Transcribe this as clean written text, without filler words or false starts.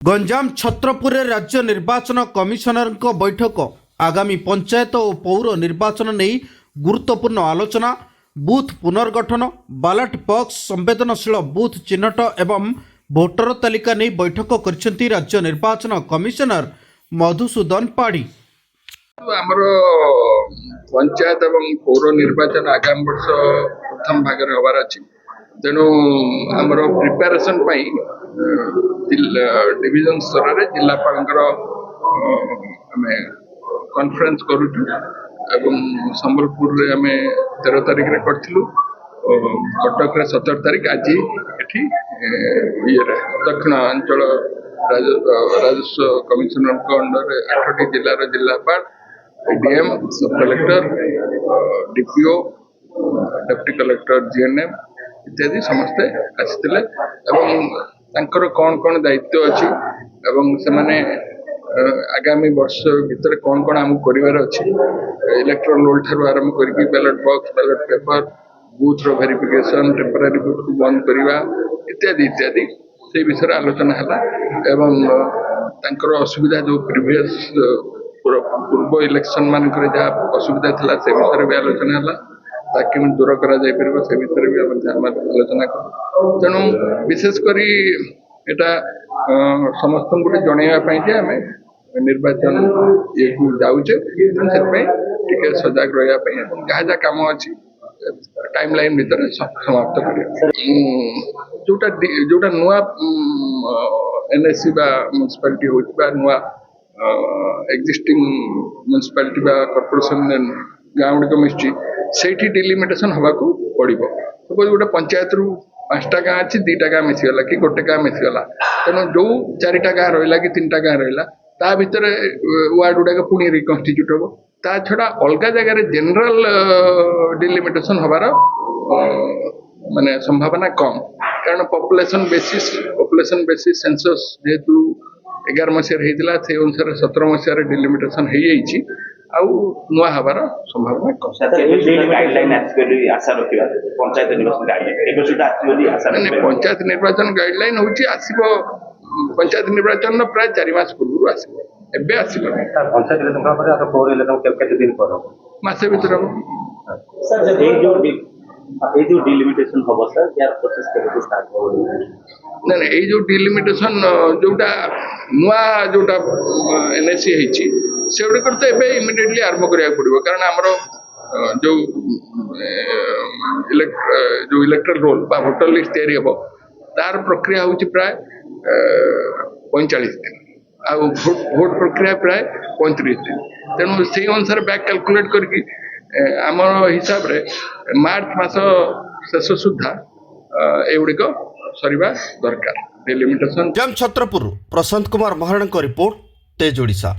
गंजाम छत्रपुर राज्य निर्वाचन कमिशनर बैठक आगामी पंचायत और पौर निर्वाचन नहीं गुरुत्वपूर्ण आलोचना बूथ पुनर्गठन बैलेट बॉक्स संवेदनशील बूथ चिन्हट एवं भोटर तालिका नहीं बैठक कर राज्य निर्वाचन कमिशनर मधुसूदन पाढ़ी। आमर पंचायत एवं पौर निर्वाचन आगामी वर्ष प्रथम भाग में हबार अच्छी तेणु आमर प्रिपेरेसन डिविजन स्तर में जिलापाल कॉन्फ्रेंस करूँ एवं संबलपुर रे आम 13 तारिख रे करथिलु कटक रे 17 तारिख आज एठी ये दक्षिणांचल राजस्व कमिशनर को अंडर 8टी जिलार जिलापाल डीएम सब collector DPO deputy collector GNM इत्यादि समस्ते आसीथिले एवं तांकर कौन कौन दायित्व अच्छी एवं से आगामी वर्ष भितर कौन कौन आम कर इलेक्ट्रोल रोल ठार आरंभ कर ballot box ballot paper booth रो वेरिफिकेशन टेम्पररी बूथ को बंद करवा इत्यादि इत्यादि से विषय आलोचना है एवं तांकर असुविधा जो प्रीवियस पूर्व इलेक्शन मानक जहाँ असुविधा था से विषय भी आलोचना है ताकि दूर करा जाय परबो से भीतर भी आलोचना कर तेणु विशेषकर एटा समस्त गोटे जनइबा जे आम निर्वाचन ये जाऊे टे सजग रहा जहाँ जहाँ कम अच्छी टाइम लाइन भीतर समाप्त कर जोटा नुआ एनएससी बा म्युनिसिपालिटी हो नुआ एक्जिस्टिंग म्युनिसिपालिटी बा कॉर्पोरेशन गाँव गुड़िक मिशी से डिलिमिटेशन हवा को पड़ो सपोज गोटे पंचायत रु 5टा गाँ अच्छी 2टा गाँ मिसीगला कि गोटे गाँ मिसीगला तेणु जो 4टा गाँ रहा कि 3टा गाँ रहा ता भर वार्ड गुड़ाक पुणी रिकन्स्टिट्यूट हम ता छड़ा अलग जगह जेनराल डिलिमिटेशन हबार माने संभावना कम कारण पॉपुलेशन बेसिस सेंसस जेहेतु 11 मसीह से अनुसार 17 मसीह डिलिमिटेशन हो जाइए आउ नुआ हबार संभावना कम पंचायत निर्वाचन गाइडलाइन हूँ आसब पंचायत निर्वाचन प्राय 4 मास पूर्व आसब एबे आसबनी मसे भीतर नहीं जो डिलिमिटेशन जोटा नुआ जोटा एनएससी होती से गुड़िक तो ये इमिडिएटली आरंभ करा पड़ो कारण आमर जो इलेक्ट्रल रोल बा वोटर लिस्ट तैयारी हम तार प्रक्रिया हूँ प्राय 45 दिन आ भोट प्रक्रिया प्राय 35 दिन तेणु से अनुसार बैक कैलकुलेट करके आम हिसाब रे मार्च मास शेष सुधा एगुड़िक सरिबा दरकार डिलिमिटेशन। छत्रपुर प्रशांत कुमार महाराण रिपोर्ट तेज ओडिशा।